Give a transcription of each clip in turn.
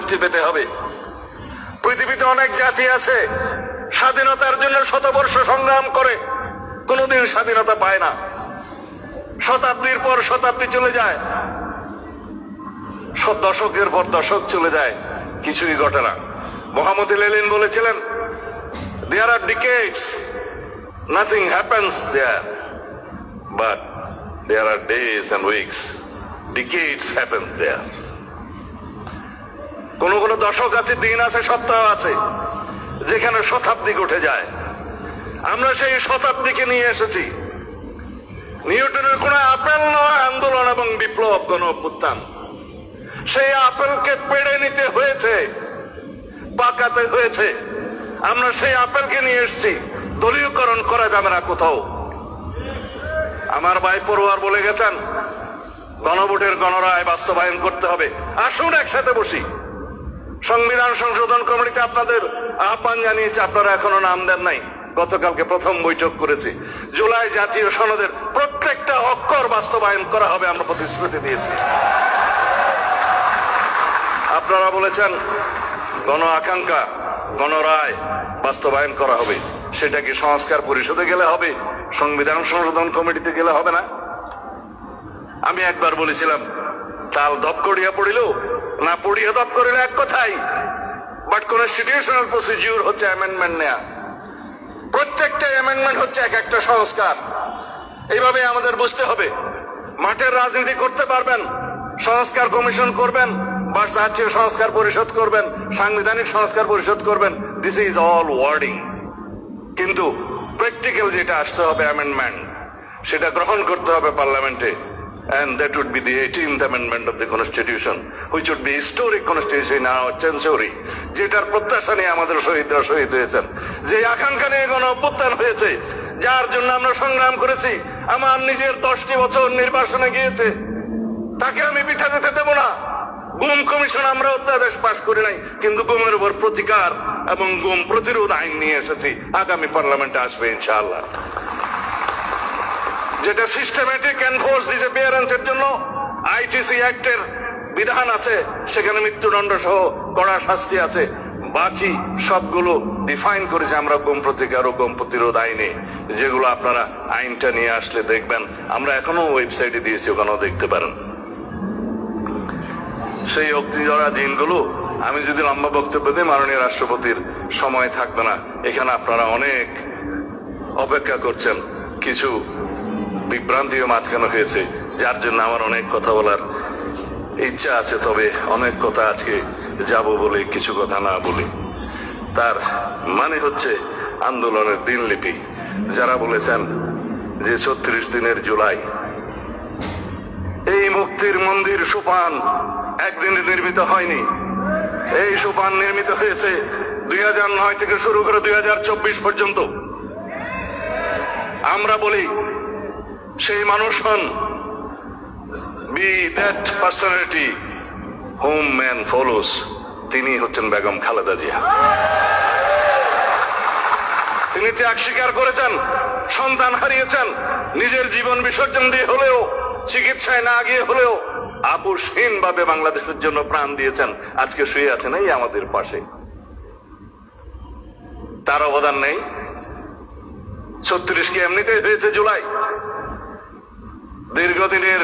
মুক্তি পেতে হবে। পৃথিবীতে অনেক জাতি আছে স্বাধীনতার জন্য শতবর্ষ সংগ্রাম করে, কোনোদিন স্বাধীনতা পায় না। শতাব্দীর পর শতাব্দী চলে যায়, দশকের পর দশক চলে যায়, কিছুই ঘটে না। মোহাম্মদ লেনিন বলেছিলেন, there are decades, nothing happens there, but there are days and weeks, decades happen there. কোন কোন দশক আছে, দিন আছে, সপ্তাহ আছে, যেখানে শতাব্দী ঘটে যায়। আমরা সেই শতাব্দীকে নিয়ে এসেছি। নিউটনের কোন আপেল নয় আন্দোলন এবং বিপ্লব, গণ অভ্যুত্থান। সেই আপেলকে পেড়ে নিতে হয়েছে, পাকাতে হয়েছে। আমরা সেই আপেলকে নিয়ে এসেছি, দলীয়করণ করা যাবে না কোথাও। আমার ভাই পড়ুয়ার বলে গেছেন, গণভোটের গণরায় বাস্তবায়ন করতে হবে। আসুন একসাথে বসি। সংবিধান সংশোধন কমিটিতে আপনাদের আহ্বান জানিয়েছে, আপনারা এখনো নাম দেন নাই। গতকালকে প্রথম বৈঠক করেছি। জুলাই জাতীয় সনদের প্রত্যেকটা অক্ষর বাস্তবায়ন করা হবে, আমরা প্রতিশ্রুতি দিয়েছি। আপনারা বলেছেন গণ আকাঙ্ক্ষা, গণরায় বাস্তবায়ন করা হবে। সেটা কি সংস্কার পরিষদে গেলে হবে, সংবিধান সংশোধন কমিটিতে গেলে হবে না? আমি একবার বলেছিলাম, তাল দপ করিয়া পড়িল না পড়িয়া দপ করিল এক কথাই, বাট কনস্টিটিউশনাল প্রসিডিউর হচ্ছে অ্যামেন্ডমেন্ট নেয়া। প্রত্যেকটা অ্যামেন্ডমেন্ট হচ্ছে এক একটা সংস্কার। এইভাবে আমাদের বুঝতে হবে। মাঠের রাজনীতি করতে পারবেন, সংস্কার কমিশন করবেন, বা জাতীয় সংস্কার পরিষদ করবেন, সাংবিধানিক সংস্কার পরিষদ করবেন, দিস ইজ অল ওয়ার্ডিং। কিন্তু প্র্যাকটিক্যাল যেটা আসতে হবে, অ্যামেন্ডমেন্ট, সেটা গ্রহণ করতে হবে পার্লামেন্টে। And that would be the 18th amendment of the Constitution, which would be historic constitution in our century. যেটার প্রত্যাশা নিয়ে আমাদের শহীদরা শহীদ হয়েছেন, যে আকাঙ্ক্ষা নিয়ে গণ অভ্যুত্থান হয়েছে, যার জন্য আমরা সংগ্রাম করেছি। আমার নিজের 10টি বছর নির্বাসনে গিয়েছে, তাকে আমি পিঠা দিতে দেব না। গুম কমিশন আমরা অধ্যাদেশ পাশ করি নাই, কিন্তু গুমের উপর প্রতিকার এবং গুম প্রতিরোধ আইন নিয়ে এসেছি। আগামী পার্লামেন্টে আসবে ইনশাআল্লাহ। যেটা সিস্টেমেটিক এনফোর্স ডিসঅ্যাপিয়ারেন্সের জন্য আইটিসি অ্যাক্টের বিধান আছে, সেখানে মৃত্যুদণ্ড সহ কড়া শাস্তি আছে। বাকি সবগুলো ডিফাইন করেছে আমরা গুম প্রতিকার ও গুম প্রতিরোধ আইনে, যেগুলো আপনারা আইনটা নিয়ে আসলে দেখবেন। আমরা এখনো ওয়েবসাইটে দিয়েছি, ওখানেও দেখতে পারেন। সেই অগ্নিজরা দিনগুলো আমি যদি লম্বা বক্তব্য দিই, মাননীয় রাষ্ট্রপতির সময় থাকবে না। এখানে আপনারা অনেক অপেক্ষা করছেন, কিছু বিভ্রান্তিও মাঝখানে হয়েছে, যার জন্য আমার অনেক কথা বলার ইচ্ছা আছে। তবে অনেক কথা আজকে যাব বলে কিছু কথা না বলি। তার মানে হচ্ছে আন্দোলনের দিনলিপি। যারা বলেছেন যে 36 দিনের জুলাই, এই মুক্তির মন্দির সোপান একদিনে নির্মিত হয়নি। এই সোপান নির্মিত হয়েছে 2009 থেকে শুরু করে 2024 পর্যন্ত। আমরা বলি, সেই মানুষ হন, be that personality whom man follows, তিনি হচ্ছেন বেগম খালেদা জিয়া। তিনি ত্যাগ স্বীকার করেছেন, সন্তান হারিয়েছেন, নিজের জীবন বিসর্জন দিয়ে হলেও, চিকিৎসায় না গিয়ে হলেও আপোষহীন ভাবে বাংলাদেশের জন্য প্রাণ দিয়েছেন। আজকে শুয়ে আছেন এই আমাদের পাশে। তার অবদান নেই? 36 কি এমনিতেই হয়েছে জুলাই? দীর্ঘদিনের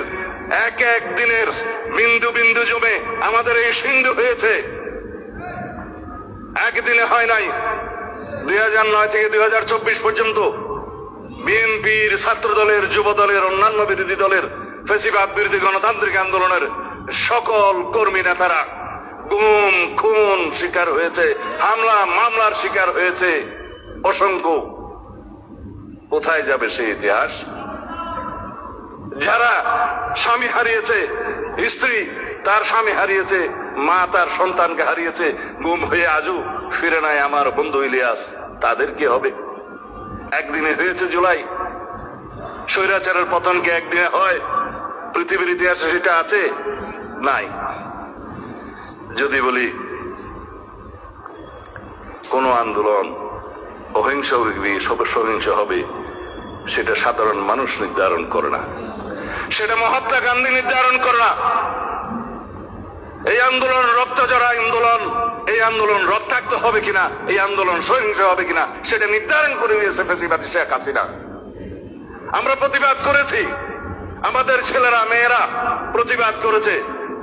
এক এক দিনের বিন্দু বিন্দু জমে আমাদের এই সিন্ধু হয়েছে, একদিনে হয় নাই। 2009 থেকে 2024 পর্যন্ত বিএনপির, ছাত্র দলের, যুব দলের, অন্যান্য বিরোধী দলের, ফ্যাসিবাদ বিরোধী গণতান্ত্রিক আন্দোলনের সকল কর্মী নেতারা গুম খুন শিকার হয়েছে, হামলা মামলার শিকার হয়েছে অসংখ্য। কোথায় যাবে সেই ইতিহাস? যারা স্বামী হারিয়েছে, স্ত্রী তার স্বামী হারিয়েছে, মা তার সন্তানকে হারিয়েছে, গুম হয়ে আজও ফিরে নাই আমার বন্ধু ইলিয়াস, তাদের কি হবে? একদিনে হয়েছে জুলাই। স্বৈরাচারের পতন কি একদিনে হয়? পৃথিবীর ইতিহাসে সেটা আছে? নাই। যদি বলি কোন আন্দোলন অহিংস সহিংস হবে, সেটা সাধারণ মানুষ নির্ধারণ করে না, সেটা মহাত্মা গান্ধী নির্ধারণ করে না। এই আন্দোলন রক্তজরা আন্দোলন, আন্দোলন রক্তাক্ত হবে কিনা, এই আন্দোলন সহিংস হবে কিনা, সেটা নির্ধারণ করে দিয়েছে ফ্যাসিবাদী শেখ হাসিনা। আমরা প্রতিবাদ করেছি, আমাদের ছেলেরা মেয়েরা প্রতিবাদ করেছে,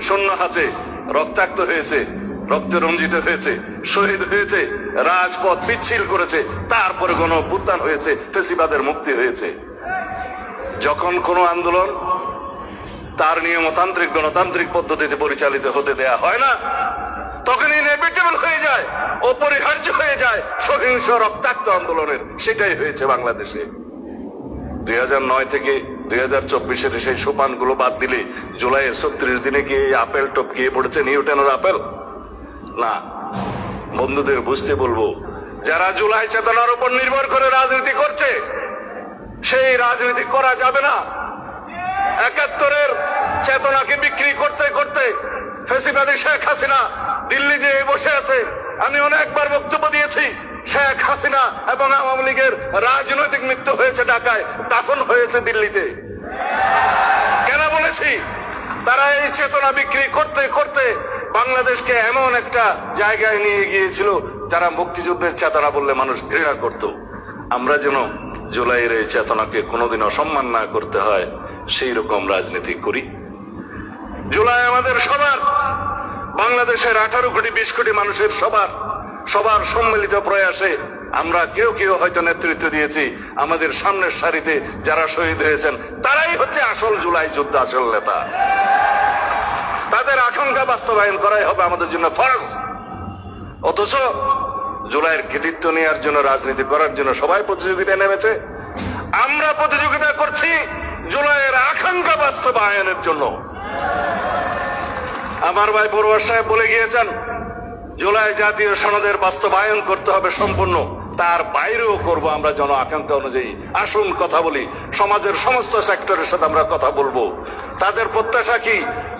শূন্য হাতে রক্তাক্ত হয়েছে, রক্তে রঞ্জিত হয়েছে, শহীদ হয়েছে, রাজপথ পিচ্ছিল করেছে, তারপরে গণ অভ্যুত্থান হয়েছে, ফ্যাসিবাদের মুক্তি হয়েছে। যখন কোন আন্দোলন তার নিয়মতান্ত্রিক গণতান্ত্রিক পদ্ধতিতে পরিচালিত হতে দেয়া হয় না, তখন ইনএভিটেবল হয়ে যায়, অপরিহার্য হয়ে যায় সহিংস রক্তাক্ত আন্দোলনের। সেটাই হয়েছে বাংলাদেশে। 2009 থেকে 2024 সেই সোপানগুলো বাদ দিলে জুলাইয়ের 36 দিনে কি এই আপেল টপকিয়ে পড়েছে নিউটনের আপেল? না। বন্ধুদের বুঝতে বলবো, যারা জুলাই চেতনার উপর নির্ভর করে রাজনীতি করছে, সেই রাজনীতি করা যাবে না। 71-এর চেতনাকে বিক্রি করতে করতে ফ্যাসিবাদী শেখ হাসিনা দিল্লি যে বসে আছে। আমি অনেকবার বক্তব্য দিয়েছি, শেখ হাসিনা এবং আওয়ামী লীগের রাজনৈতিক মৃত্যু হয়েছে ঢাকায়, দাফন হয়েছে দিল্লিতে। কেন বলেছি? তারা এই চেতনা বিক্রি করতে করতে বাংলাদেশকে এমন একটা জায়গায় নিয়ে গিয়েছিল, যারা মুক্তিযুদ্ধের চেতনা বললে মানুষ ঘৃণা করত। আমরা যেন জুলাইয়ের এই চেতনাকে কোনোদিন অসম্মান না করতে হয়, সেই রকম রাজনীতি করি। জুলাই আমাদের সবার, বাংলাদেশের 18 কোটি 20 কোটি মানুষের সবার সম্মিলিত প্রয়াসে আমরা কেউ কেউ হয়তো নেতৃত্ব দিয়েছি। আমাদের সামনের সারিতে যারা শহীদ হয়েছেন, তারাই হচ্ছে আসল জুলাই যুদ্ধ, আসল নেতা। তাদের আকাঙ্ক্ষা বাস্তবায়ন করাই হবে আমাদের জন্য ফরজ। অথচ জুলাইয়ের কৃতিত্ব নেওয়ার জন্য, রাজনীতি করার জন্য সবাই প্রতিযোগিতায় নেমেছে। আমরা প্রতিযোগিতা করছি জুলাইয়ের আকাঙ্ক্ষা বাস্তবায়নের জন্য। আমার ভাই পরওয়ার সাহেব বলে গিয়েছেন, জুলাই জাতীয় সনদের বাস্তবায়ন করতে হবে সম্পূর্ণ, তার বাইরেও করব আমরা জন আকাঙ্ক্ষা অনুযায়ী। আসুন কথা বলি, সমাজের সমস্ত সেক্টরের সাথে আমরা কথা বলবো। তাদের প্রত্যাশা কি,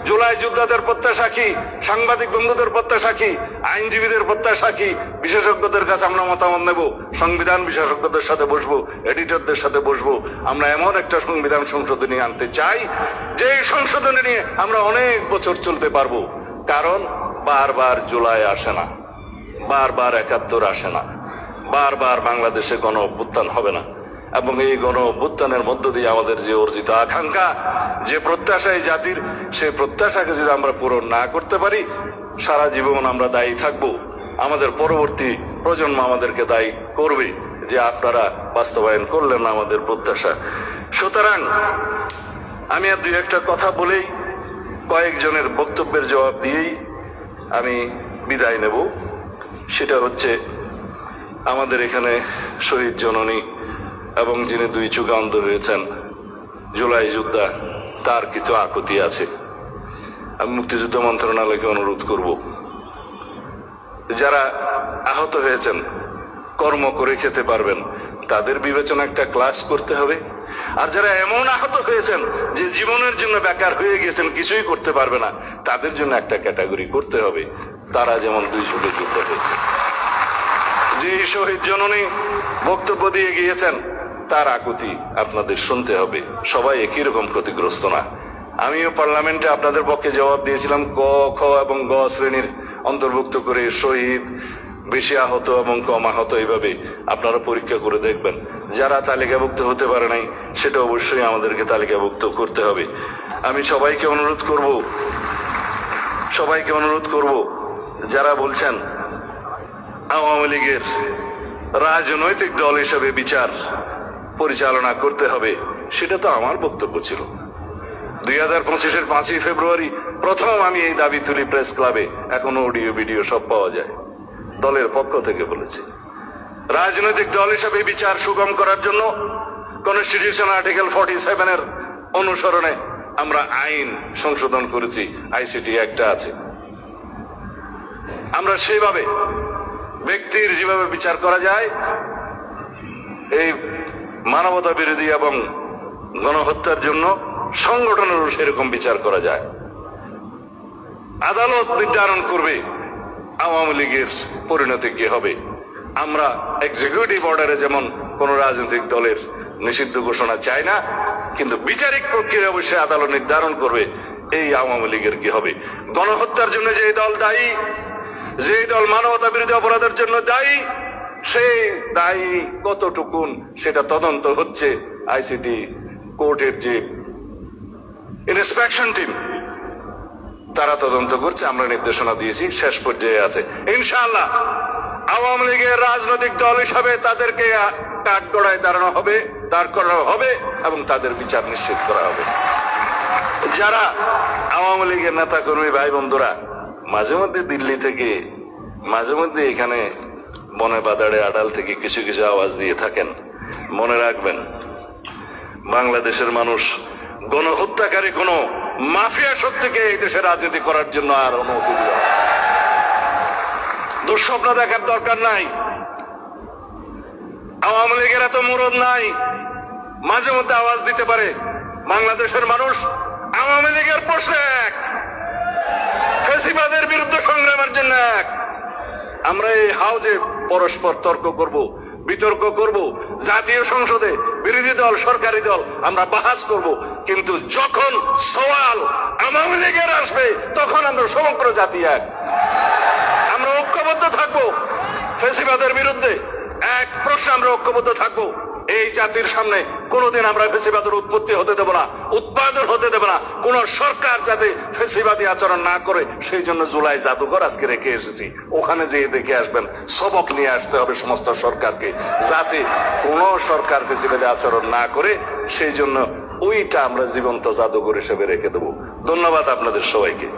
জুলাই যোদ্ধাদের প্রত্যাশা কি, সাংবাদিক বন্ধুদের প্রত্যাশা কি, আইনজীবীদের প্রত্যাশা কি, বিশেষজ্ঞদের কাছে আমরা মতামত নেব, সংবিধান বিশেষজ্ঞদের সাথে বসবো, এডিটরদের সাথে বসবো। আমরা এমন একটা সংবিধান সংশোধনী আনতে চাই, যে সংশোধনী নিয়ে আমরা অনেক বছর চলতে পারবো। কারণ বারবার জুলাই আসে না, বারবার 71 আসে না, বারবার বাংলাদেশে গণ অভ্যুত্থান হবে না। এবং এই গণ অভ্যুত্থানের মধ্য দিয়ে আমাদের যে অর্জিত আকাঙ্ক্ষা, যে প্রত্যাশা এই জাতির, সেই প্রত্যাশাকে যদি আমরা পূরণ না করতে পারি, সারা জীবন আমরা দায়ী থাকবো। আমাদের পরবর্তী প্রজন্ম আমাদেরকে দায়ী করবে যে আপনারা বাস্তবায়ন করলেন না আমাদের প্রত্যাশা। সুতরাং আমি আর দুই একটা কথা বলেই, কয়েকজনের বক্তব্যের জবাব দিয়েই আমি বিদায় নেব। সেটা হচ্ছে, আমাদের এখানে শহীদ জননী এবং যিনি 2 যুগান্ত হয়েছেন জুলাই যোদ্ধা, তার কিছু আকুতি আছে। আমি মুক্তিযুদ্ধ মন্ত্রণালয়কে অনুরোধ করব, যারা আহত হয়েছেন, কর্ম করে খেতে পারবেন, তাদের বিবেচনা একটা ক্লাস করতে হবে। আর যারা এমন আহত হয়েছেন যে জীবনের জন্য বেকার হয়ে গেছেন, কিছুই করতে পারবে না, তাদের জন্য একটা ক্যাটাগরি করতে হবে। তারা যেমন 2 যুগে যুদ্ধ হয়েছে। যে শহীদ জননী বক্তব্য দিয়ে গিয়েছেন, তার আকুতি আপনাদের শুনতে হবে। সবাই একই রকম ক্ষতিগ্রস্ত না। আমিও পার্লামেন্টে আপনাদের পক্ষে জবাব দিয়েছিলাম, ক, খ এবং গ শ্রেণীর অন্তর্ভুক্ত করে শহীদ, বেশি আহত এবং কম আহত, এইভাবে আপনারা পরীক্ষা করে দেখবেন। যারা তালিকাভুক্ত হতে পারে নাই, সেটা অবশ্যই আমাদেরকে তালিকাভুক্ত করতে হবে। আমি সবাইকে অনুরোধ করব, যারা বলছেন আওয়ামী লীগের রাজনৈতিক দল হিসেবে বিচার পরিচালনা করতে হবে, সেটা তো আমার বক্তব্য ছিল। 2025-এর 5ই ফেব্রুয়ারি প্রথম আমি এই দাবি তুলি প্রেস ক্লাবে, এখনো অডিও ভিডিও সব পাওয়া যায়। দলের পক্ষ থেকে বলেছি, রাজনৈতিক দল হিসেবে বিচার সুগম করার জন্য কনস্টিটিউশন আর্টিকেল 47-এর অনুসরণে আমরা আইন সংশোধন করেছি, আইসিটি একটা আছে। আমরা সেইভাবে ব্যক্তির যেভাবে বিচার করা যায়, এই মানবতা বিরোধী এবং গণহত্যার জন্য সংগঠনেরও সেরকম বিচার করা যায়। আদালত নির্ধারণ করবে আওয়ামী লীগের পরিণতি কি হবে। আমরা এক্সিকিউটিভ অর্ডারে যেমন কোন রাজনৈতিক দলের নিষিদ্ধ ঘোষণা চাই না, কিন্তু বিচারিক প্রক্রিয়া অবশ্যই আদালত নির্ধারণ করবে এই আওয়ামী লীগের কি হবে। গণহত্যার জন্য যে দল দায়ী, যে দল মানবতা বিরোধী অপরাধের জন্য দায়ী, সেই দায়ী কতটুকুন সেটা তদন্ত হচ্ছে। আইসিটি কোর্টের যে ইন্সপেকশন টিম তারা তদন্ত করছে, আমরা নির্দেশনা দিয়েছি, শেষ পর্যায়ে আছে। ইনশাআল্লাহ আওয়ামী লীগের রাজনৈতিক দল হিসাবে তাদেরকে কাঠগড়ায় দাঁড় করানো হবে এবং তাদের বিচার নিশ্চিত করা হবে। যারা আওয়ামী লীগের নেতা কর্মী ভাই বন্ধুরা মাঝে মধ্যে দিল্লি থেকে, মাঝে মধ্যে এখানে বনে বাদাড়ে আড়াল থেকে কিছু কিছু আওয়াজ দিয়ে থাকেন, মনে রাখবেন বাংলাদেশের মানুষ গণহত্যাকারী কোন মাফিয়া শক্তিকে এই দেশে রাজনীতি করার জন্য আর অনুমতি দিবে না। দুঃস্বপ্ন দেখার দরকার নাই। আওয়ামী লীগের এত মুরদ নাই, মাঝে মধ্যে আওয়াজ দিতে পারে। বাংলাদেশের মানুষ আওয়ামী লীগের পাশে এক, ফ্যাসিবাদের বিরুদ্ধে সংগ্রামের জন্য এক। আমরা এই হাউজে পরস্পর তর্ক করব, বিতর্ক করব, জাতীয় সংসদে বিরোধী দল সরকারি দল আমরা বাহাস করব, কিন্তু যখন সওয়াল আওয়ামী লীগের আসবে তখন আমরা সমগ্র জাতি এক। আমরা ঐক্যবদ্ধ থাকবো ফ্যাসিবাদের বিরুদ্ধে, এক প্রশ্নে আমরা ঐক্যবদ্ধ থাকবো। এই জাতির সামনে কোনোদিন আমরা ফ্যাসিবাদের উৎপত্তি হতে দেব না, উৎপাদন হতে দেব না। কোন সরকার যাতে ফ্যাসিবাদী আচরণ না করে সেই জন্য জুলাই জাদুঘর আজকে রেখে এসেছি। ওখানে যেয়ে দেখে আসবেন, সবক নিয়ে আসতে হবে সমস্ত সরকারকে, যাতে কোন সরকার ফ্যাসিবাদী আচরণ না করে। সেই জন্য ওইটা আমরা জীবন্ত জাদুঘর হিসেবে রেখে দেবো। ধন্যবাদ আপনাদের সবাইকে।